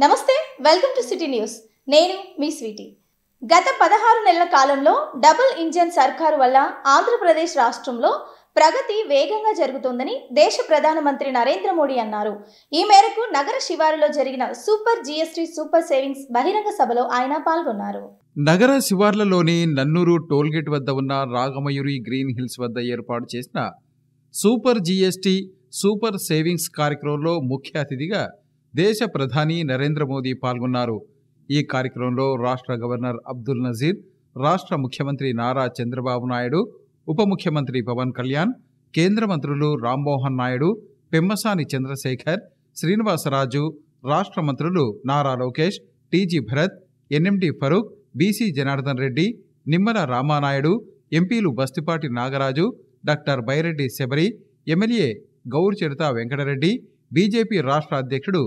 నమస్తే, welcome to city news. నేను మీ Sweety. గత 16 నెలల కాలంలో డబుల్ ఇంజన్ సర్కారు వల్ల ఆంధ్రప్రదేశ్ రాష్ట్రంలో ప్రగతి వేగంగా జరుగుతోందని దేశ ప్రధానమంత్రి నరేంద్ర మోడీ అన్నారు. ఈ మేరకు నగర శివారులో జరిగిన సూపర్ జీఎస్టీ సూపర్ సేవింగ్స్ బహిరంగ సభలో ఆయన పాల్గొన్నారు. నగర శివార్లలోని నన్నూరు టోల్గేట్ వద్ద ఉన్న రాగమయూరి గ్రీన్ హిల్స్ వద్ద ఏర్పాటు చేసిన సూపర్ జీఎస్టీ సూపర్ సేవింగ్స్ కార్యక్రమంలో ముఖ్య అతిథిగా దేశ ప్రధాని నరేంద్ర మోదీ పాల్గొన్నారు. ఈ కార్యక్రమంలో రాష్ట్ర గవర్నర్ అబ్దుల్ నజీర్, రాష్ట్ర ముఖ్యమంత్రి నారా చంద్రబాబు నాయుడు, ఉప ముఖ్యమంత్రి పవన్ కళ్యాణ్, కేంద్ర మంత్రులు రామ్మోహన్ నాయుడు, పెమ్మసాని చంద్రశేఖర్, శ్రీనివాసరాజు, రాష్ట్ర మంత్రులు Nara Lokesh, TG Bharath, NMD Farooq, BC Janardhan Reddy, Nimmala Ramanaidu, ఎంపీలు బస్తిపాటి నాగరాజు, డాక్టర్ బైరెడ్డి శబరి, ఎమ్మెల్యే గౌర్చెడత వెంకటరెడ్డి, బీజేపీ రాష్ట్ర అధ్యక్షుడు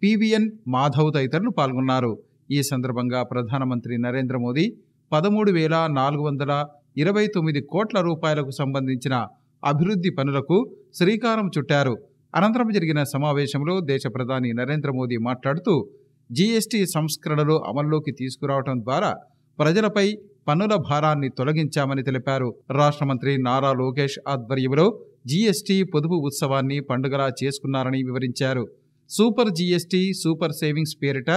పివిఎన్ మాధవ్ తదితరులు పాల్గొన్నారు. ఈ సందర్భంగా ప్రధానమంత్రి నరేంద్ర మోదీ 13,429 కోట్ల రూపాయలకు సంబంధించిన అభివృద్ధి పనులకు శ్రీకారం చుట్టారు. అనంతరం జరిగిన సమావేశంలో దేశ ప్రధాని నరేంద్ర మోదీ మాట్లాడుతూ జీఎస్టీ సంస్కరణలు అమల్లోకి తీసుకురావడం ద్వారా ప్రజలపై పన్నుల భారాన్ని తొలగించామని తెలిపారు. రాష్ట్ర మంత్రి నారా లోకేష్ ఆధ్వర్యంలో జీఎస్టీ పొదుపు ఉత్సవాన్ని పండుగలా చేసుకున్నారని వివరించారు. సూపర్ జీఎస్టీ సూపర్ సేవింగ్స్ పేరిట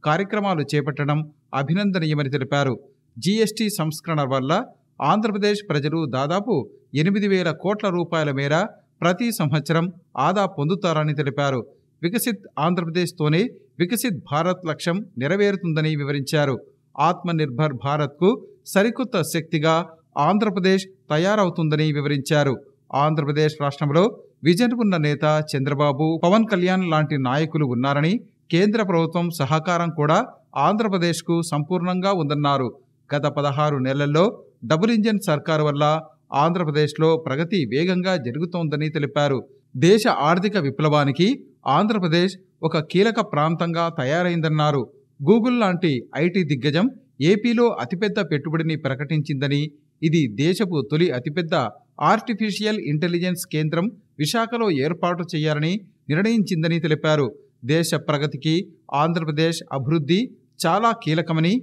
కార్యక్రమాలు చేపట్టడం అభినందనీయమని తెలిపారు. జీఎస్టీ సంస్కరణ వల్ల ఆంధ్రప్రదేశ్ ప్రజలు దాదాపు 8,000 కోట్ల రూపాయల మేర ప్రతి సంవత్సరం ఆదా పొందుతారని తెలిపారు. వికసిత్ ఆంధ్రప్రదేశ్తోనే వికసిత్ భారత్ లక్ష్యం నెరవేరుతుందని వివరించారు. ఆత్మనిర్భర్ భారత్కు సరికొత్త శక్తిగా ఆంధ్రప్రదేశ్ తయారవుతుందని వివరించారు. ఆంధ్రప్రదేశ్ రాష్ట్రంలో విజన్ ఉన్న నేత చంద్రబాబు, పవన్ కళ్యాణ్ లాంటి నాయకులు ఉన్నారని, కేంద్ర ప్రభుత్వం సహకారం కూడా ఆంధ్రప్రదేశ్కు సంపూర్ణంగా ఉందన్నారు. గత 16 నెలల్లో డబుల్ ఇంజన్ సర్కారు వల్ల ఆంధ్రప్రదేశ్లో ప్రగతి వేగంగా జరుగుతోందని తెలిపారు. దేశ ఆర్థిక విప్లవానికి ఆంధ్రప్రదేశ్ ఒక కీలక ప్రాంతంగా తయారైందన్నారు. గూగుల్ లాంటి ఐటీ దిగ్గజం ఏపీలో అతిపెద్ద పెట్టుబడిని ప్రకటించిందని, ఇది దేశపు తొలి అతిపెద్ద ఆర్టిఫిషియల్ ఇంటెలిజెన్స్ కేంద్రం విశాఖలో ఏర్పాటు చేయాలని నిర్ణయించిందని తెలిపారు. దేశ ప్రగతికి ఆంధ్రప్రదేశ్ అభివృద్ధి చాలా కీలకమని,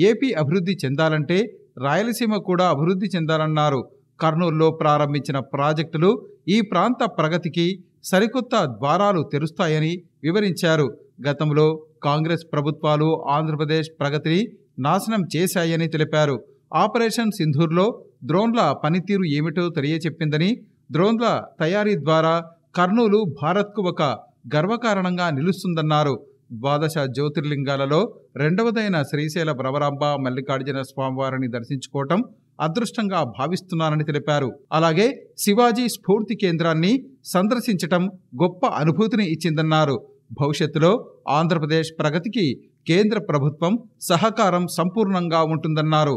ఏపీ అభివృద్ధి చెందాలంటే రాయలసీమ కూడా అభివృద్ధి చెందాలన్నారు. కర్నూలులో ప్రారంభించిన ప్రాజెక్టులు ఈ ప్రాంత ప్రగతికి సరికొత్త ద్వారాలు తెరుస్తాయని వివరించారు. గతంలో కాంగ్రెస్ ప్రభుత్వాలు ఆంధ్రప్రదేశ్ ప్రగతిని నాశనం చేశాయని తెలిపారు. ఆపరేషన్ సింధూర్లో డ్రోన్ల పనితీరు ఏమిటో తెలియచెప్పిందని, డ్రోన్ల తయారీ ద్వారా కర్నూలు భారత్కు ఒక గర్వకారణంగా నిలుస్తుందన్నారు. 12 జ్యోతిర్లింగాలలో రెండవదైన శ్రీశైల భ్రమరాంబ మల్లికార్జున స్వామివారిని దర్శించుకోవటం అదృష్టంగా భావిస్తున్నానని తెలిపారు. అలాగే శివాజీ స్ఫూర్తి కేంద్రాన్ని సందర్శించటం గొప్ప అనుభూతిని ఇచ్చిందన్నారు. భవిష్యత్తులో ఆంధ్రప్రదేశ్ ప్రగతికి కేంద్ర ప్రభుత్వం సహకారం సంపూర్ణంగా ఉంటుందన్నారు.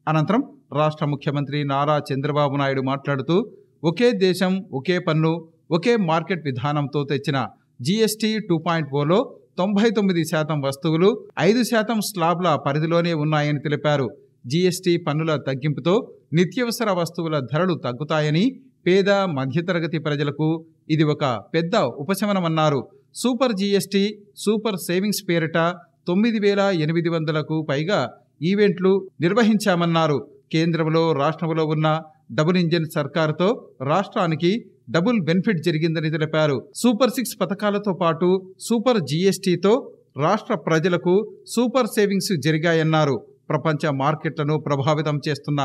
అనంతరం రాష్ట్ర ముఖ్యమంత్రి నారా చంద్రబాబు నాయుడు మాట్లాడుతూ ఒకే దేశం ఒకే పన్ను ఒకే మార్కెట్ విధానంతో తెచ్చిన జీఎస్టీ 2.0లో 99% వస్తువులు 5% స్లాబ్ల పరిధిలోనే ఉన్నాయని తెలిపారు. జీఎస్టీ పన్నుల తగ్గింపుతో నిత్యావసర వస్తువుల ధరలు తగ్గుతాయని, పేద మధ్యతరగతి ప్రజలకు ఇది ఒక పెద్ద ఉపశమనమన్నారు. సూపర్ జీఎస్టీ సూపర్ సేవింగ్స్ పేరిట 9,800కు పైగా ఈవెంట్లు నిర్వహించామన్నారు. కేంద్రంలో రాష్ట్రంలో ఉన్న డబుల్ ఇంజన్ సర్కారుతో రాష్ట్రానికి డబుల్ బెనిఫిట్ జరిగిందని తెలిపారు. సూపర్ 6 పథకాలతో పాటు సూపర్ జీఎస్టీతో రాష్ట్ర ప్రజలకు సూపర్ సేవింగ్స్ జరిగాయన్నారు. ప్రపంచ మార్కెట్లను ప్రభావితం చేస్తున్న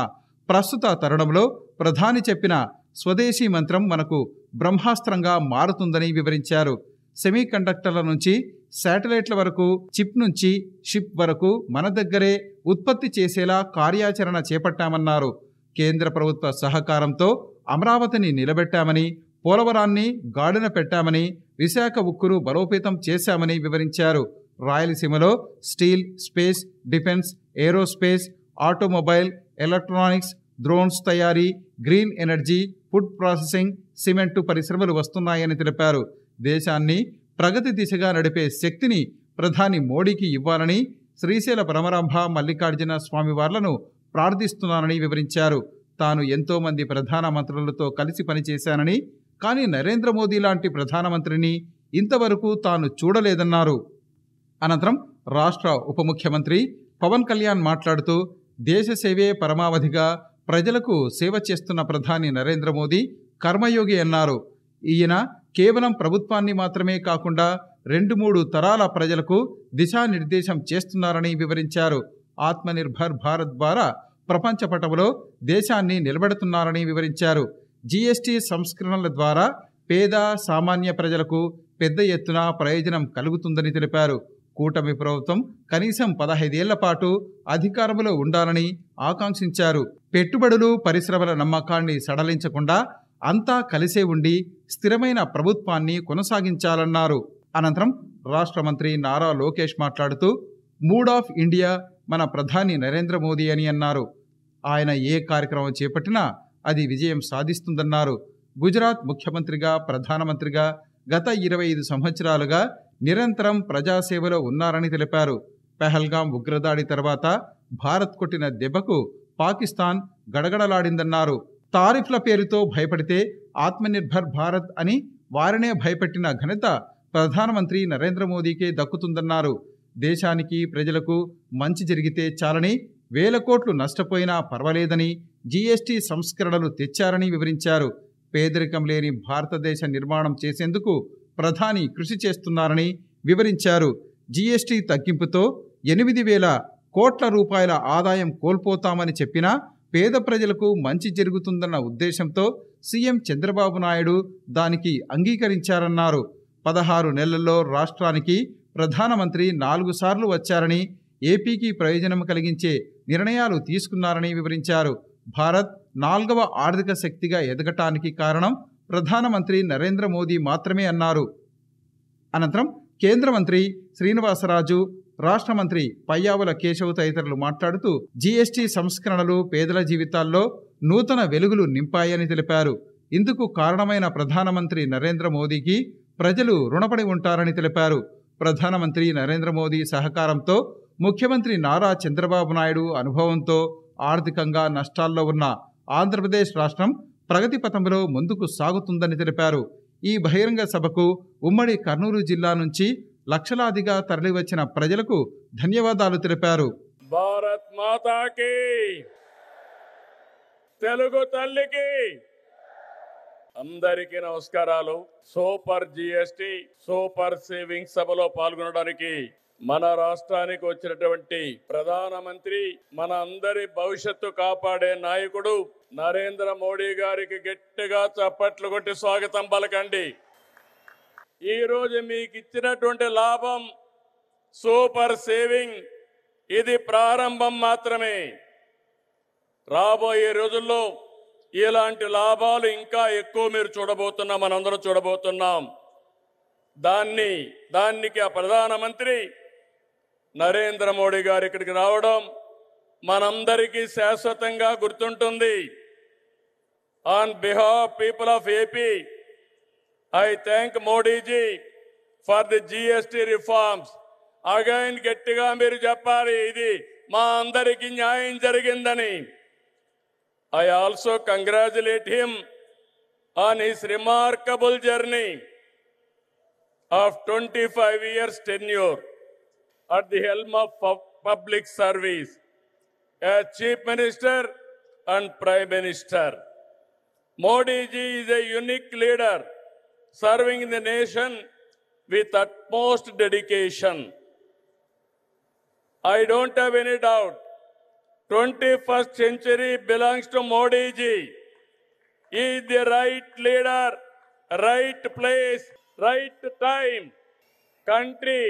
ప్రస్తుత తరుణంలో ప్రధాని చెప్పిన స్వదేశీ మంత్రం మనకు బ్రహ్మాస్త్రంగా మారుతుందని వివరించారు. సెమీ కండక్టర్ల నుంచి శాటిలైట్ల వరకు, చిప్ నుంచి షిప్ వరకు మన దగ్గరే ఉత్పత్తి చేసేలా కార్యాచరణ చేపట్టామన్నారు. కేంద్ర ప్రభుత్వ సహకారంతో అమరావతిని నిలబెట్టామని, పోలవరాన్ని గాడిన పెట్టామని, విశాఖ ఉక్కును బలోపేతం చేశామని వివరించారు. రాయలసీమలో steel, space, defence, aerospace, automobile, electronics, drones తయారీ, green energy, food processing, cement పరిశ్రమలు వస్తున్నాయని తెలిపారు. దేశాన్ని ప్రగతి దిశగా నడిపే శక్తిని ప్రధాని మోడీకి ఇవ్వాలని శ్రీశైల భ్రమరాంబ మల్లికార్జున స్వామివార్లను ప్రార్థిస్తున్నానని వివరించారు. తాను ఎంతో మంది ప్రధానమంత్రులతో కలిసి పనిచేశానని, కానీ నరేంద్ర మోదీ లాంటి ప్రధానమంత్రిని ఇంతవరకు తాను చూడలేదన్నారు. అనంతరం రాష్ట్ర ఉప ముఖ్యమంత్రి పవన్ కళ్యాణ్ మాట్లాడుతూ దేశ సేవే పరమావధిగా ప్రజలకు సేవ చేస్తున్న ప్రధాని నరేంద్ర మోదీ కర్మయోగి అన్నారు. ఈయన కేవలం ప్రభుత్వాన్ని మాత్రమే కాకుండా 2-3 తరాల ప్రజలకు దిశానిర్దేశం చేస్తున్నారని వివరించారు. ఆత్మనిర్భర్ భారత్ ద్వారా ప్రపంచ పటంలో దేశాన్ని నిలబెడుతున్నారని వివరించారు. జీఎస్టీ సంస్కరణల ద్వారా పేద సామాన్య ప్రజలకు పెద్ద ఎత్తున ప్రయోజనం కలుగుతుందని తెలిపారు. కూటమి ప్రభుత్వం కనీసం 15 ఏళ్ల పాటు అధికారంలో ఉండాలని ఆకాంక్షించారు. పెట్టుబడులు పరిశ్రమల నమ్మకాన్ని సడలించకుండా అంతా కలిసే ఉండి స్థిరమైన ప్రభుత్వాన్ని కొనసాగించాలన్నారు. అనంతరం రాష్ట్ర మంత్రి నారా లోకేష్ మాట్లాడుతూ మూడ్ ఆఫ్ ఇండియా మన ప్రధాని నరేంద్ర మోదీ అని అన్నారు. ఆయన ఏ కార్యక్రమం చేపట్టినా అది విజయం సాధిస్తుందన్నారు. గుజరాత్ ముఖ్యమంత్రిగా ప్రధానమంత్రిగా గత 25 సంవత్సరాలుగా నిరంతరం ప్రజాసేవలో ఉన్నారని తెలిపారు. పెహల్గాం ఉగ్రదాడి తర్వాత భారత్ కొట్టిన దెబ్బకు పాకిస్తాన్ గడగడలాడిందన్నారు. తారిఫ్ల పేరుతో భయపడితే ఆత్మనిర్భర్ భారత్ అని వారినే భయపెట్టిన ఘనత ప్రధానమంత్రి నరేంద్ర మోదీకే దక్కుతుందన్నారు. దేశానికి ప్రజలకు మంచి జరిగితే చాలని, వేల కోట్లు నష్టపోయినా పర్వాలేదని జీఎస్టీ సంస్కరణలు తెచ్చారని వివరించారు. పేదరికం లేని భారతదేశ నిర్మాణం చేసేందుకు ప్రధాని కృషి చేస్తున్నారని వివరించారు. జీఎస్టీ తగ్గింపుతో 8,000 కోట్ల రూపాయల ఆదాయం కోల్పోతామని చెప్పినా పేద ప్రజలకు మంచి జరుగుతుందన్న ఉద్దేశంతో సీఎం చంద్రబాబు నాయుడు దానికి అంగీకరించారన్నారు. 16 నెలల్లో రాష్ట్రానికి ప్రధానమంత్రి 4 సార్లు వచ్చారని, ఏపీకి ప్రయోజనం కలిగించే నిర్ణయాలు తీసుకున్నారని వివరించారు. భారత్ 4వ ఆర్థిక శక్తిగా ఎదగటానికి కారణం ప్రధానమంత్రి నరేంద్ర మోదీ మాత్రమే అన్నారు. అనంతరం కేంద్ర మంత్రి శ్రీనివాసరాజు, రాష్ట్ర మంత్రి పయ్యావుల కేశవ్ తదితరులు మాట్లాడుతూ జీఎస్టీ సంస్కరణలు పేదల జీవితాల్లో నూతన వెలుగులు నింపాయని తెలిపారు. ఇందుకు కారణమైన ప్రధానమంత్రి నరేంద్ర మోదీకి ప్రజలు రుణపడి ఉంటారని తెలిపారు. ప్రధానమంత్రి నరేంద్ర మోదీ సహకారంతో, ముఖ్యమంత్రి నారా చంద్రబాబు నాయుడు అనుభవంతో ఆర్థికంగా నష్టాల్లో ఉన్న ఆంధ్రప్రదేశ్ రాష్ట్రం ప్రగతి పథంలో ముందుకు సాగుతుందని తెలిపారు. ఈ బహిరంగ సభకు ఉమ్మడి కర్నూలు జిల్లా నుంచి లక్షలాదిగా తరలివచ్చిన ప్రజలకు ధన్యవాదాలు తెలిపారు. భారత్ మాతాకి, తెలుగు తల్లికి అందరికీ నమస్కారాలు. సూపర్ జీఎస్టీ సూపర్ సేవింగ్ సభలో పాల్గొనడానికి మన రాష్ట్రానికి వచ్చినటువంటి ప్రధానమంత్రి, మన అందరి భవిష్యత్తు కాపాడే నాయకుడు నరేంద్ర మోడీ గారికి గట్టిగా చప్పట్లు కొట్టి స్వాగతం పలకండి. ఈ రోజు మీకు ఇచ్చినటువంటి లాభం సూపర్ సేవింగ్, ఇది ప్రారంభం మాత్రమే. రాబోయే రోజుల్లో ఇలాంటి లాభాలు ఇంకా ఎక్కువ మీరు చూడబోతున్నాం, మనందరం చూడబోతున్నాం. దానికి ఆ ప్రధానమంత్రి నరేంద్ర మోడీ గారు ఇక్కడికి రావడం మనందరికీ శాశ్వతంగా గుర్తుంటుంది. On behalf people of AP, I thank Modi ji for the GST reforms. Again గట్టిగా మీరు చెప్పాలి, ఇది మా అందరికీ న్యాయం జరిగిందని. I also congratulate him on his remarkable journey of 25 years tenure at the helm of public service as Chief Minister and Prime Minister. Modi ji is a unique leader serving the nation with utmost dedication. I don't have any doubt 21st century belongs to Modi ji. He is the right leader, right place, right time. Country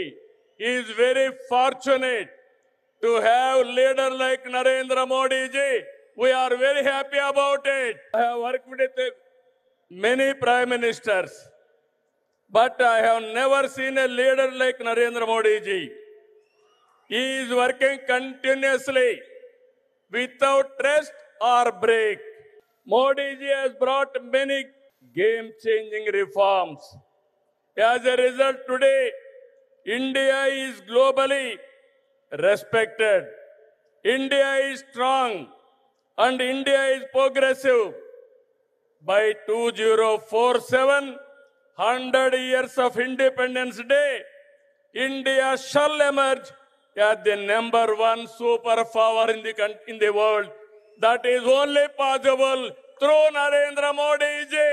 is very fortunate to have leader like Narendra Modi ji. We are very happy about it. I have worked with many prime ministers, but I have never seen a leader like Narendra Modi ji. He is working continuously without rest or break. Modi ji has brought many game-changing reforms. As a result, today, India is globally respected. India is strong and India is progressive. By 2047, 100 years of Independence Day, India shall emerge as the #1 superpower in the world. That is only possible through Narendra Modi ji.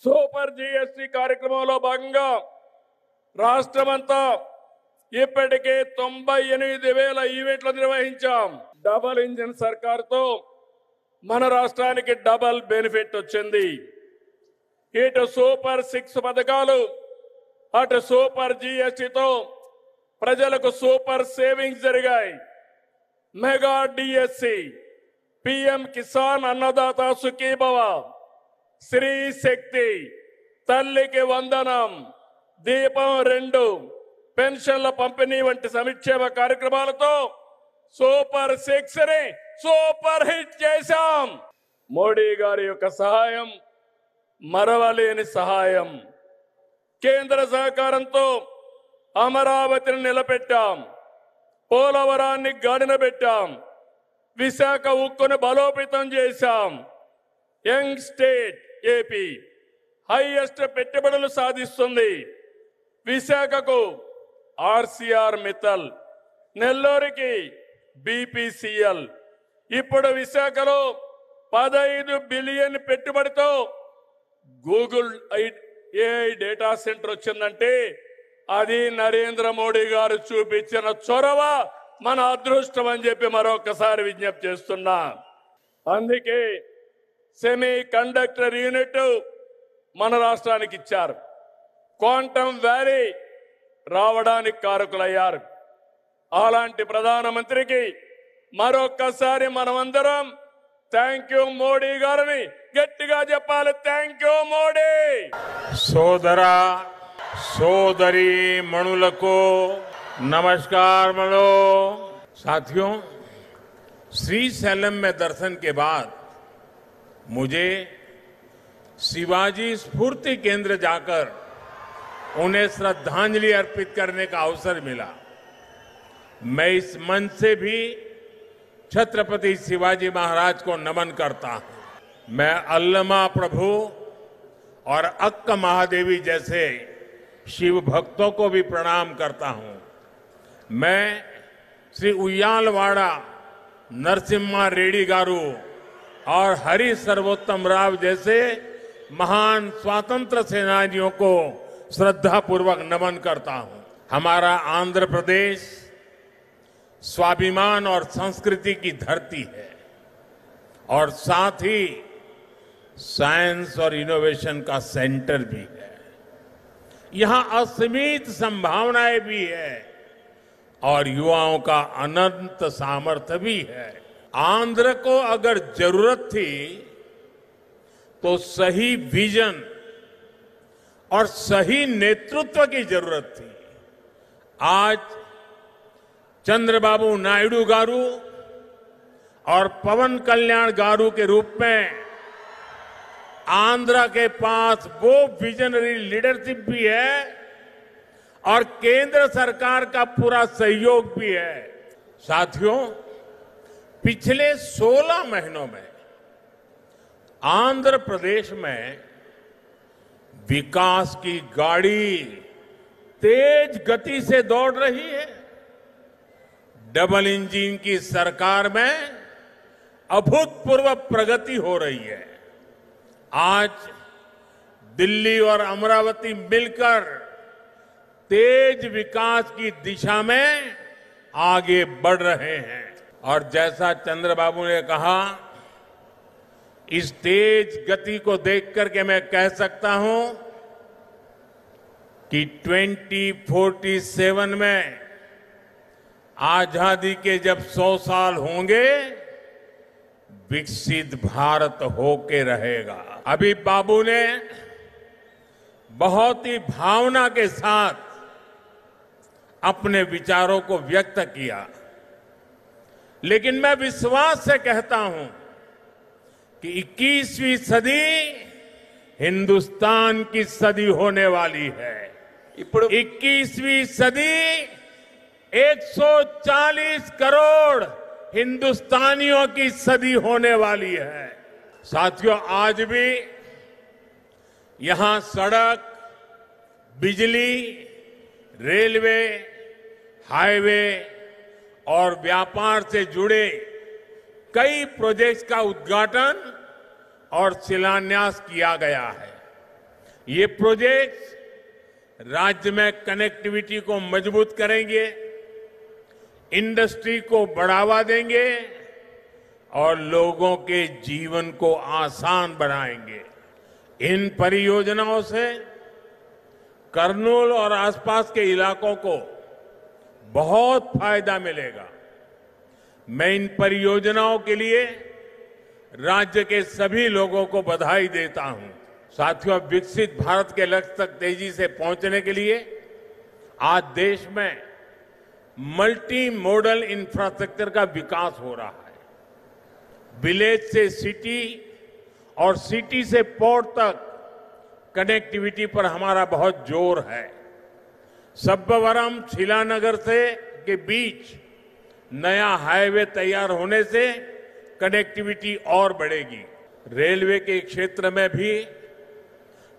Super GST కార్యక్రమంలో భాగంగా రాష్ట్రమంతా ఇప్పటికే 98,000 ఈవెంట్లు నిర్వహించాం. Double engine సర్కార్తో మన రాష్ట్రానికి double benefit వచ్చింది. ఇటు super 6 పథకాలు, అటు సూపర్ జిఎస్టితో ప్రజలకు సూపర్ సేవింగ్స్ జరిగాయి. Mega DSC, PM Kisan Annadata Sukhibhava, Shri శక్తి, తల్లికి వందనం, దీపం 2, పెన్షన్ల పంపిణీ వంటి సంక్షేమ కార్యక్రమాలతో సూపర్ 6 ని సూపర్ హిట్ చేశాం. మోడీ గారి యొక్క సహాయం మరవలేని సహాయం. కేంద్ర సహకారంతో అమరావతిని నిలబెట్టాం, పోలవరాన్ని గాడిన పెట్టాం, విశాఖ ఉక్కును బలోపేతం చేశాం. యంగ్ స్టేట్ ఏపీ హైయెస్ట్ పెట్టుబడులు సాధిస్తుంది. విశాఖకు ఆర్సీఆర్ మిత్తల్, నెల్లూరుకి బీపీసీఎల్. ఇప్పుడు విశాఖలో 15 బిలియన్ పెట్టుబడితో గూగుల్ ఏఐ డేటా సెంటర్ వచ్చిందంటే అది నరేంద్ర మోడీ గారు చూపించిన చొరవ, మన అదృష్టం అని చెప్పి మరొకసారి విజ్ఞప్తి చేస్తున్నా. అందుకే సెమీ కండక్టర్ యూనిట్ మన రాష్ట్రానికి ఇచ్చారు. క్వాంటమ్ వ్యాలీ రావడానికి కారకులయ్యారు. అలాంటి ప్రధానమంత్రికి మరొక్కసారి మనమందరం థ్యాంక్ యూ మోడీ గారిని గట్టిగా చెప్పాలి. Thank you Modi. సోదరా సోదరి మణులకు नमस्कार मनो साथियों, श्रीशैलम में दर्शन के बाद मुझे शिवाजी स्फूर्ति केंद्र जाकर उन्हें श्रद्धांजलि अर्पित करने का अवसर मिला. मैं इस मंच से भी छत्रपति शिवाजी महाराज को नमन करता हूं. मैं अल्लमा प्रभु और अक्क महादेवी जैसे शिव भक्तों को भी प्रणाम करता हूं. मैं श्री उయ్యాలవాడ नरसिम्हा रेड्डी गारू और हरि सर्वोत्तम राव जैसे महान स्वतंत्र सेनानियों को श्रद्धापूर्वक नमन करता हूं. हमारा आंध्र प्रदेश स्वाभिमान और संस्कृति की धरती है और साथ ही साइंस और इनोवेशन का सेंटर भी है. यहां असीमित संभावनाएं भी है और युवाओं का अनंत सामर्थ्य भी है. आंध्र को अगर जरूरत थी तो सही विजन और सही नेतृत्व की जरूरत थी. आज चंद्रबाबू नायडू गारू और पवन कल्याण गारू के रूप में आंध्र के पास वो विजनरी लीडरशिप भी है और केंद्र सरकार का पूरा सहयोग भी है. साथियों, पिछले 16 महीनों में आंध्र प्रदेश में विकास की गाड़ी तेज गति से दौड़ रही है. डबल इंजन की सरकार में अभूतपूर्व प्रगति हो रही है. आज दिल्ली और अमरावती मिलकर तेज विकास की दिशा में आगे बढ़ रहे हैं. और जैसा चंद्रबाबू ने कहा, इस तेज गति को देख करके मैं कह सकता हूं कि 2047 में आजादी के जब 100 साल होंगे, विकसित भारत होके रहेगा. अभी बाबू ने बहुत ही भावना के साथ अपने विचारों को व्यक्त किया, लेकिन मैं विश्वास से कहता हूं कि 21वीं सदी हिंदुस्तान की सदी होने वाली है. 21वीं सदी 140 करोड़ हिंदुस्तानियों की सदी होने वाली है. साथियों, आज भी यहां सड़क, बिजली, रेलवे, हाईवे और व्यापार से जुड़े कई प्रोजेक्ट्स का उद्घाटन और शिलान्यास किया गया है। ये प्रोजेक्ट्स राज्य में कनेक्टिविटी को मजबूत करेंगे, इंडस्ट्री को बढ़ावा देंगे और लोगों के जीवन को आसान बनाएंगे। इन परियोजनाओं से कर्नूल और आसपास के इलाकों को बहुत फायदा मिलेगा। मैं इन परियोजनाओं के लिए राज्य के सभी लोगों को बधाई देता हूं। साथियों, विकसित भारत के लक्ष्य तक तेजी से पहुंचने के लिए आज देश में मल्टी मॉडल इंफ्रास्ट्रक्चर का विकास हो रहा है। विलेज से सिटी और सिटी से पोर्ट तक कनेक्टिविटी पर हमारा बहुत जोर है। सब्बवरम शिलानगर से के बीच नया हाईवे तैयार होने से कनेक्टिविटी और बढ़ेगी। रेलवे के क्षेत्र में भी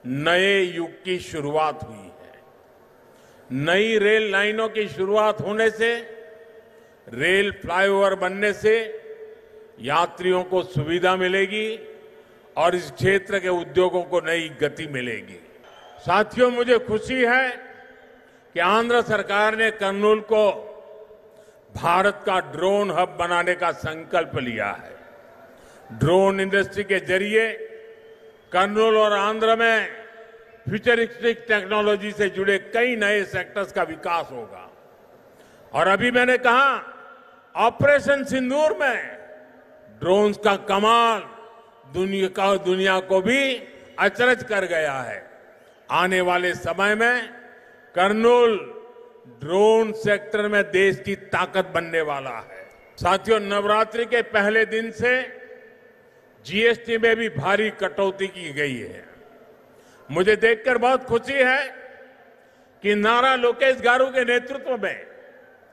नए युग की शुरुआत हुई है। नई रेल लाइनों की शुरुआत होने से, रेल फ्लाईओवर बनने से यात्रियों को सुविधा मिलेगी और इस क्षेत्र के उद्योगों को नई गति मिलेगी। साथियों, मुझे खुशी है कि आंध्र सरकार ने कर्नूल को भारत का ड्रोन हब बनाने का संकल्प लिया है। ड्रोन इंडस्ट्री के जरिए कर्नूल और आंध्र में फ्यूचरिस्टिक टेक्नोलॉजी से जुड़े कई नए सेक्टर्स का विकास होगा। और अभी मैंने कहा, ऑपरेशन सिंदूर में ड्रोन्स का कमाल दुनिया को भी अचरज कर गया है। आने वाले समय में कर्नूल ड्रोन सेक्टर में देश की ताकत बनने वाला है। साथियों, नवरात्रि के पहले दिन से जीएसटी में भी भारी कटौती की गई है। मुझे देखकर बहुत खुशी है कि नारा लोकेश गारू के नेतृत्व में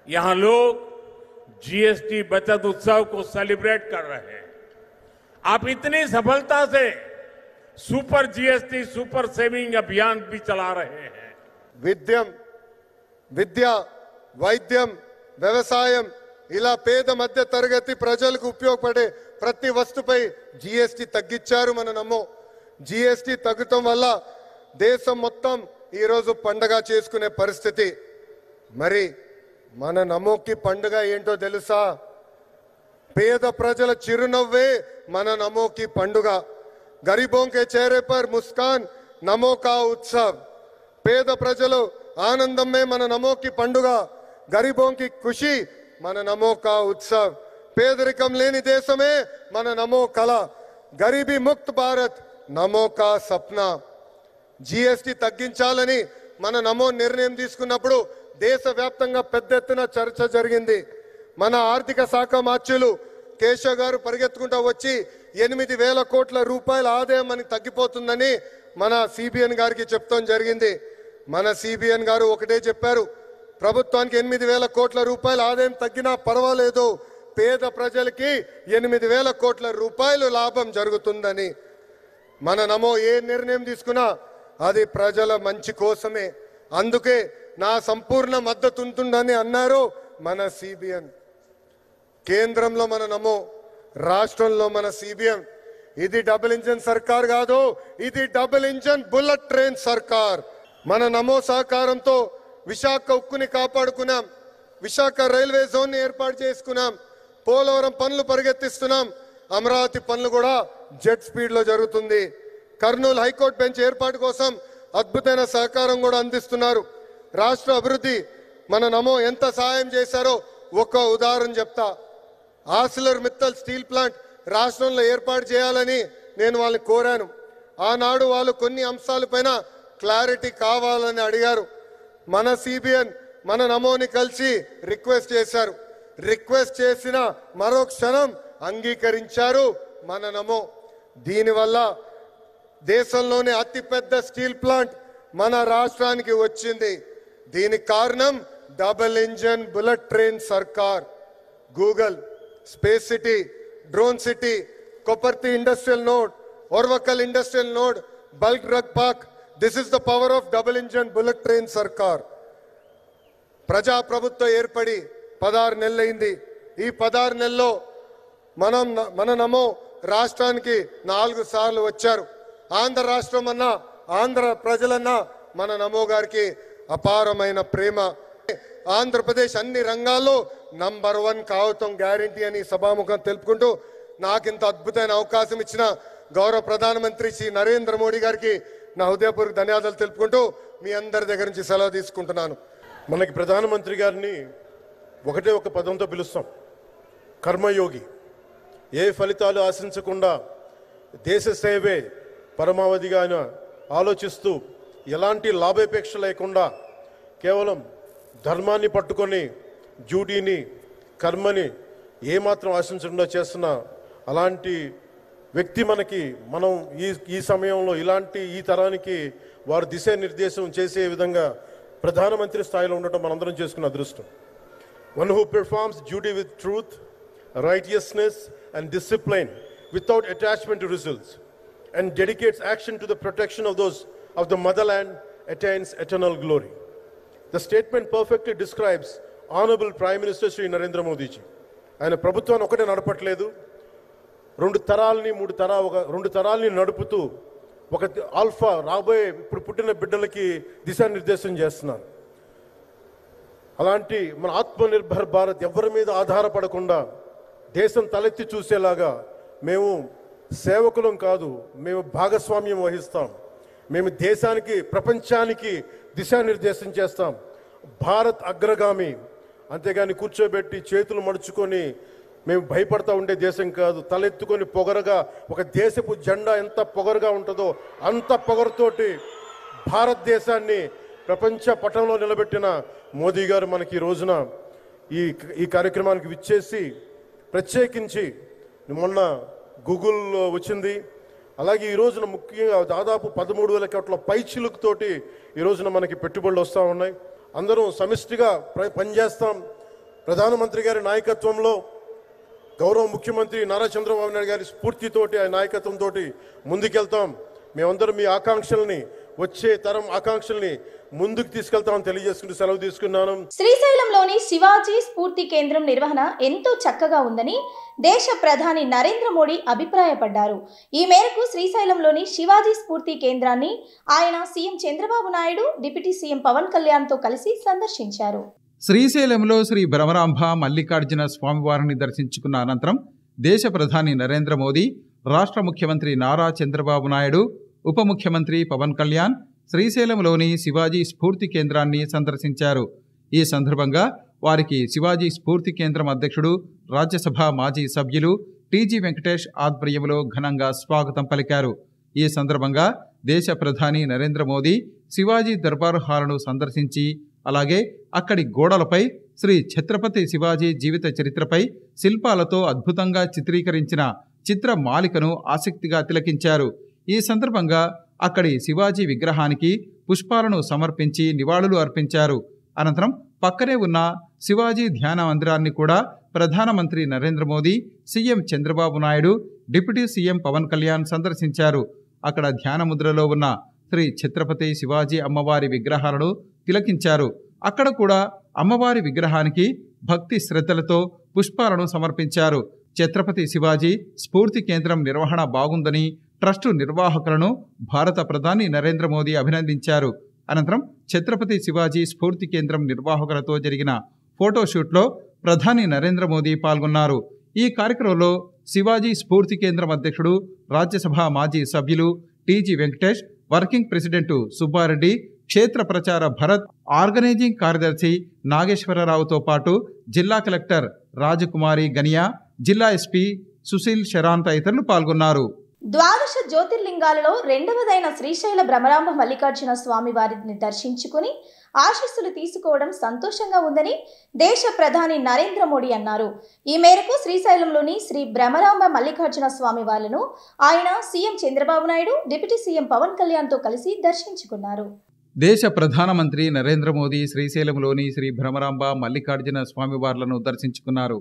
यहां लोग जीएसटी बचत उत्सव को सेलिब्रेट कर रहे हैं। आप इतनी सफलता से सुपर जीएसटी सुपर सेविंग अभियान भी चला रहे हैं। విద్య, వైద్యం, వ్యవసాయం ఇలా పేద మధ్య తరగతి ప్రజలకు ఉపయోగపడే ప్రతి వస్తుపై జీఎస్టీ తగ్గించారు. మన నమ్మో జీఎస్టీ తగ్గటం వల్ల దేశం మొత్తం ఈరోజు పండగ చేసుకునే పరిస్థితి. మరి మన నమ్మోకి పండుగ ఏంటో తెలుసా? పేద ప్రజల చిరునవ్వే మన నమ్మోకి పండుగ. గరీబోं के चेहरे पर मुस्कान नमो का उत्सव. పేద ప్రజలు आनंदम में मन नमो की पंडुग, गरीबों की खुशी मन नमो का उत्सव. पेदरिकम लेनी देश में मन नमो कला, गरीबी मुक्त भारत नमो का सपना. जीएसटी తగ్గించాలని మన నమో నిర్ణయం తీసుకున్నప్పుడు దేశవ్యాప్తంగా పెద్ద ఎత్తున చర్చ జరిగింది. మన ఆర్థిక శాఖ మంత్రులు కేశవ్ గారు పరిగెత్తుకుంటూ వచ్చి 8,000 కోట్ల రూపాయల ఆదాయం మనకి తగ్గిపోతుందని మన సిబిఎన్ గారికి చెప్తాం జరిగింది. మన సిబిఎన్ గారు ఒకటే చెప్పారు, ప్రభుత్వానికి 8,000 కోట్ల రూపాయల ఆదాయం తగ్గినా పర్వాలేదు, పేద ప్రజలకి 8,000 కోట్ల రూపాయలు లాభం జరుగుతుందని. మన నమో ఏ నిర్ణయం తీసుకున్నా అది ప్రజల మంచి కోసమే. అందుకే నా సంపూర్ణ మద్దతు ఉంటుందని అన్నారు మన సిబిఎన్. కేంద్రంలో మన నమో, రాష్ట్రంలో మన సిబిఎన్. ఇది డబుల్ ఇంజన్ సర్కార్ కాదు, ఇది డబుల్ ఇంజన్ బుల్లెట్ ట్రైన్ సర్కార్. మన నమో సహకారంతో విశాఖ ఉక్కుని కాపాడుకున్నాం, విశాఖ రైల్వే జోన్ ని ఏర్పాటు చేసుకున్నాం, పోలవరం పనులు పరిగెత్తిస్తున్నాం, అమరావతి పనులు కూడా జెట్ స్పీడ్ లో జరుగుతుంది. కర్నూలు హైకోర్టు బెంచ్ ఏర్పాటు కోసం అద్భుతమైన సహకారం కూడా అందిస్తున్నారు. రాష్ట్ర అభివృద్ధి మన నమో ఎంత సహాయం చేశారో ఒక ఉదాహరణ చెప్తా. ఆర్సిలర్ మిత్తల్ స్టీల్ ప్లాంట్ రాష్ట్రంలో ఏర్పాటు చేయాలని నేను వాళ్ళని కోరాను. ఆనాడు వాళ్ళు కొన్ని అంశాలపైన క్లారిటీ కావాలని అడిగారు. మన సిబిఎన్ మన నమోని కలిసి రిక్వెస్ట్ చేశారు. రిక్వెస్ట్ చేసిన మరో క్షణం అంగీకరించారు మన నమో. దీనివల్ల దేశంలోనే అతిపెద్ద స్టీల్ ప్లాంట్ మన రాష్ట్రానికి వచ్చింది. దీనికి కారణం డబుల్ ఇంజన్ బుల్లెట్ ట్రైన్ సర్కార్. Google, space city, drone city, Kopparthi industrial node, Orvakal industrial node, bulk drug park. This is the power of double engine bullet train sarkar. ప్రజాప్రభుత్వం ఏర్పడి 16 నెలలైంది. ఈ 16 నెలల్లో మన నమో రాష్ట్రానికి 4 సార్లు వచ్చారు. ఆంధ్ర రాష్ట్రం అన్నా, ఆంధ్ర ప్రజలన్నా మన నమో గారికి అపారమైన ప్రేమ. ఆంధ్రప్రదేశ్ అన్ని రంగాల్లో నంబర్ 1 కావటం గ్యారంటీ అని సభాముఖం తెలుపుకుంటూ, నాకింత అద్భుతమైన అవకాశం ఇచ్చిన గౌరవ ప్రధానమంత్రి శ్రీ నరేంద్ర మోడీ గారికి నా హృదయపూర్వక ధన్యవాదాలు తెలుపుకుంటూ మీ అందరి దగ్గర నుంచి సెలవు తీసుకుంటున్నాను. మనకి ప్రధానమంత్రి గారిని ఒకటే ఒక పదంతో పిలుస్తాం, కర్మయోగి. ఏ ఫలితాలు ఆశించకుండా దేశ సేవే పరమావధిగా ఆయన ఆలోచిస్తూ, ఎలాంటి లాభాపేక్ష లేకుండా కేవలం ధర్మాన్ని పట్టుకొని డ్యూటీని, కర్మని ఏమాత్రం ఆశించకుండా చేస్తున్న అలాంటి వ్యక్తి మనం ఈ సమయంలో ఈ తరానికి వారు దిశానిర్దేశం చేసే విధంగా ప్రధానమంత్రి స్థాయిలో ఉండటం మనందరం చేసుకున్న అదృష్టం. One who performs duty with truth, righteousness and discipline without attachment to results and dedicates action to the protection of those of the motherland attains eternal glory. The statement perfectly describes Honorable Prime Minister Shri Narendra Modi ji. ఆయన ప్రభుత్వాన్ని ఒకటే నడపట్లేదు, 2 తరాల్ని నడుపుతూ ఒక alpha రాబోయే ఇప్పుడు పుట్టిన బిడ్డలకి దిశానిర్దేశం చేస్తున్నారు. అలాంటి మన ఆత్మనిర్భర్ భారత్ ఎవరి మీద ఆధారపడకుండా దేశం తలెత్తి చూసేలాగా మేము సేవకులం కాదు, మేము భాగస్వామ్యం వహిస్తాం. మేము దేశానికి, ప్రపంచానికి దిశానిర్దేశం చేస్తాం. భారత్ అగ్రగామి, అంతేగాని కూర్చోబెట్టి చేతులు మడుచుకొని మేము భయపడతా ఉండే దేశం కాదు. తలెత్తుకొని పొగరగా, ఒక దేశపు జెండా ఎంత పొగరుగా ఉంటుందో అంత పొగరుతోటి భారతదేశాన్ని ప్రపంచ పటంలో నిలబెట్టిన మోదీ గారు మనకి ఈ రోజున ఈ కార్యక్రమానికి విచ్చేసి, ప్రత్యేకించి మొన్న గూగుల్ వచ్చింది, అలాగే ఈ రోజున ముఖ్యంగా దాదాపు 13,000 కోట్ల పైచిలుకుతోటి ఈ రోజున మనకి పెట్టుబడులు వస్తూ ఉన్నాయి. అందరం సమిష్టిగా పనిచేస్తాం. ప్రధానమంత్రి గారి నాయకత్వంలో, గౌరవ ముఖ్యమంత్రి నారా చంద్రబాబు నాయుడు గారి స్ఫూర్తితోటి, ఆయన నాయకత్వంతో ముందుకెళ్తాం. మేమందరం మీ ఆకాంక్షల్ని, వచ్చే తరం ఆకాంక్షల్ని ముందుకు తీసుకెళ్తామని తెలియజేసుకుంటూ సెలవు తీసుకున్నాను. శ్రీశైలంలోని శివాజీ స్ఫూర్తి కేంద్రం నిర్వహణ ఎంతో చక్కగా ఉందని దేశ ప్రధాని నరేంద్ర మోడీ అభిప్రాయపడ్డారు. ఈ మేరకు శ్రీశైలంలోని శివాజీ స్ఫూర్తి కేంద్రాన్ని ఆయన CM Chandrababu Naidu, deputy CM Pawan కళ్యాణ్తో కలిసి సందర్శించారు. శ్రీశైలంలో శ్రీ భ్రమరాంబ మల్లికార్జున స్వామివారిని దర్శించుకున్న అనంతరం దేశ ప్రధాని నరేంద్ర మోదీ, రాష్ట్ర ముఖ్యమంత్రి నారా చంద్రబాబు నాయుడు, ఉప ముఖ్యమంత్రి పవన్ కళ్యాణ్ శ్రీశైలంలోని శివాజీ స్ఫూర్తి కేంద్రాన్ని సందర్శించారు. ఈ సందర్భంగా వారికి శివాజీ స్ఫూర్తి కేంద్రం అధ్యక్షుడు, రాజ్యసభ మాజీ సభ్యులు టీజీ వెంకటేష్ ఆధ్వర్యంలో ఘనంగా స్వాగతం పలికారు. ఈ సందర్భంగా దేశ ప్రధాని నరేంద్ర మోదీ శివాజీ దర్బార్ హాల్ను సందర్శించి, అలాగే అక్కడి గోడలపై శ్రీ ఛత్రపతి శివాజీ జీవిత చరిత్రపై శిల్పాలతో అద్భుతంగా చిత్రీకరించిన చిత్రమాలికను ఆసక్తిగా తిలకించారు. ఈ సందర్భంగా అక్కడి శివాజీ విగ్రహానికి పుష్పాలను సమర్పించి నివాళులు అర్పించారు. అనంతరం పక్కనే ఉన్న శివాజీ ధ్యాన మందిరాన్ని కూడా ప్రధానమంత్రి Narendra Modi, CM Chandrababu Naidu, deputy CM Pawan Kalyan సందర్శించారు. అక్కడ ధ్యాన ముద్రలో ఉన్న శ్రీ ఛత్రపతి శివాజీ అమ్మవారి విగ్రహాలను తిలకించారు. అక్కడ కూడా అమ్మవారి విగ్రహానికి భక్తి శ్రద్ధలతో పుష్పాలను సమర్పించారు. ఛత్రపతి శివాజీ స్ఫూర్తి కేంద్రం నిర్వహణ బాగుందని ట్రస్టు నిర్వాహకులను భారత ప్రధాని నరేంద్ర మోదీ అభినందించారు. అనంతరం ఛత్రపతి శివాజీ స్ఫూర్తి కేంద్రం నిర్వాహకులతో జరిగిన ఫోటోషూట్లో ప్రధాని నరేంద్ర మోదీ పాల్గొన్నారు. ఈ కార్యక్రమంలో శివాజీ స్ఫూర్తి కేంద్రం అధ్యక్షుడు, రాజ్యసభ మాజీ సభ్యులు టీజీ వెంకటేష్, వర్కింగ్ ప్రెసిడెంట్ సుబ్బారెడ్డి, క్షేత్ర ప్రచార భరత్, ఆర్గనైజింగ్ కార్యదర్శి నాగేశ్వరరావుతో పాటు జిల్లా కలెక్టర్ రాజకుమారి గనియా, జిల్లా ఎస్పీ సుశీల్ శరాన్ తదితరులు పాల్గొన్నారు. ద్వాదశ జ్యోతిర్లింగాలలో రెండవదైన శ్రీశైల భ్రమరాంబ మల్లికార్జున స్వామి వారిని దర్శించుకుని ఆశీస్సులు తీసుకోవడం సంతోషంగా ఉందని దేశ ప్రధాని నరేంద్ర మోడీ అన్నారు. ఈ మేరకు శ్రీశైలంలోని శ్రీ భ్రమరాంబ మల్లికార్జున స్వామి వారిను ఆయన CM Chandrababu Naidu, deputy CM Pawan కళ్యాణ్తో కలిసి దర్శించుకున్నారు. దేశ ప్రధానమంత్రి నరేంద్ర మోదీ శ్రీశైలంలోని శ్రీ భ్రమరాంబ మల్లికార్జున స్వామివార్లను దర్శించుకున్నారు.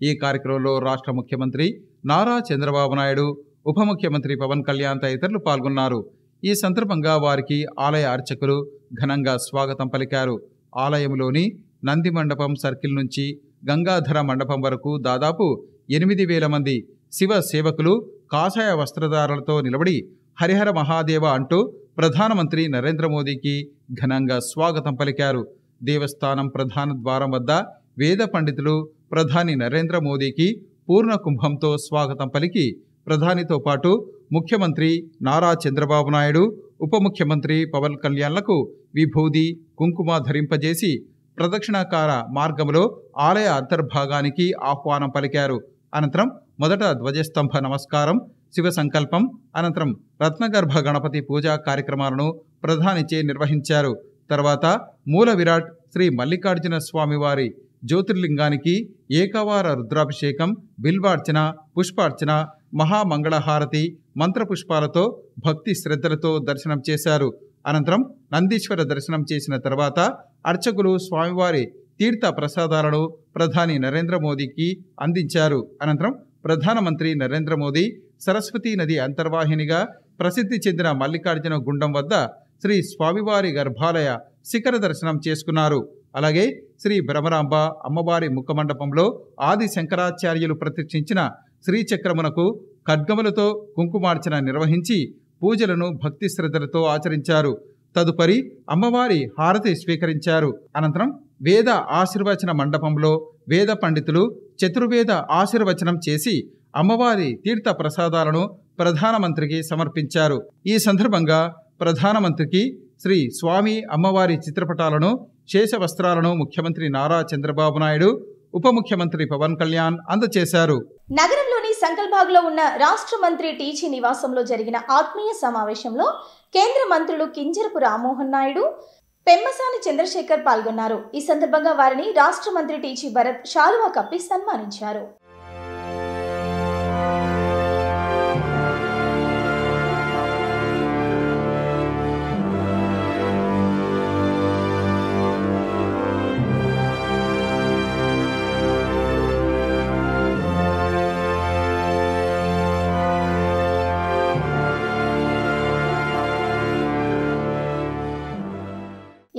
ఈ కార్యక్రమంలో రాష్ట్ర ముఖ్యమంత్రి నారా చంద్రబాబు నాయుడు, ఉప ముఖ్యమంత్రి పవన్ కళ్యాణ్ తదితరులు పాల్గొన్నారు. ఈ సందర్భంగా వారికి ఆలయ అర్చకులు ఘనంగా స్వాగతం పలికారు. ఆలయంలోని నంది మండపం సర్కిల్ నుంచి గంగాధర మండపం వరకు దాదాపు 8,000 మంది శివ సేవకులు కాషాయ వస్త్రధారులతో నిలబడి హరిహర మహాదేవ అంటూ ప్రధానమంత్రి నరేంద్ర మోదీకి ఘనంగా స్వాగతం పలికారు. దేవస్థానం ప్రధాన ద్వారం వద్ద వేద పండితులు ప్రధాని నరేంద్ర మోదీకి పూర్ణ కుంభంతో స్వాగతం పలికి ప్రధానితో పాటు ముఖ్యమంత్రి నారా చంద్రబాబు నాయుడు, ఉప ముఖ్యమంత్రి పవన్ కళ్యాణ్లకు విభూది కుంకుమ ధరింపజేసి ప్రదక్షిణాకార మార్గంలో ఆలయ అంతర్భాగానికి ఆహ్వానం పలికారు. అనంతరం మొదట ధ్వజస్తంభ నమస్కారం, శివ సంకల్పం, అనంతరం రత్నగర్భ గణపతి పూజా కార్యక్రమాలను ప్రధానిచే నిర్వహించారు. తర్వాత మూల విరాట్ శ్రీ మల్లికార్జున స్వామివారి జ్యోతిర్లింగానికి ఏకవార రుద్రాభిషేకం, బిల్వార్చన, పుష్పార్చన, మహామంగళహారతి, మంత్రపుష్పాలతో భక్తి శ్రద్ధలతో దర్శనం చేశారు. అనంతరం నందీశ్వర దర్శనం చేసిన తర్వాత అర్చకులు స్వామివారి తీర్థ ప్రసాదాలను ప్రధాని నరేంద్ర మోదీకి అందించారు. అనంతరం ప్రధానమంత్రి నరేంద్ర మోదీ సరస్వతీ నది అంతర్వాహినిగా ప్రసిద్ధి చెందిన మల్లికార్జున గుండం వద్ద శ్రీ స్వామివారి గర్భాలయ శిఖర దర్శనం చేసుకున్నారు. అలాగే శ్రీ భ్రమరాంబ అమ్మవారి ముఖమండపంలో ఆది శంకరాచార్యులు ప్రతిష్ఠించిన శ్రీచక్రమునకు ఖడ్గములతో కుంకుమార్చన నిర్వహించి పూజలను భక్తి శ్రద్ధలతో ఆచరించారు. తదుపరి అమ్మవారి హారతి స్వీకరించారు. అనంతరం వేద ఆశీర్వచన మండపంలో వేద పండితులు చతుర్వేద ఆశీర్వచనం చేసి అమ్మవారి తీర్థ ప్రసాదాలను ప్రధానమంత్రికి సమర్పించారు. ఈ సందర్భంగా ప్రధానమంత్రికి శ్రీ స్వామి అమ్మవారి చిత్రపటాలను, శేషవస్త్రాలను ముఖ్యమంత్రి నారా చంద్రబాబు నాయుడు, ఉప ముఖ్యమంత్రి పవన్ కళ్యాణ్ అందజేశారు. నగరంలోని సంకల్బాగ్లో ఉన్న రాష్ట్ర మంత్రి టీజీ నివాసంలో జరిగిన ఆత్మీయ సమావేశంలో కేంద్ర మంత్రులు కింజరపు రామ్మోహన్ నాయుడు, పెమ్మసాని చంద్రశేఖర్ పాల్గొన్నారు. ఈ సందర్భంగా వారిని రాష్ట్ర మంత్రి టీజీ భరత్ శాలువా కప్పి సన్మానించారు.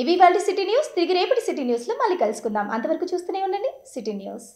ఇవి వాళ్ళ సిటీ న్యూస్. తిరిగి రేపటి సిటీ న్యూస్లో మళ్ళీ కలుసుకుందాం. అంతవరకు చూస్తూనే ఉండండి సిటీ న్యూస్.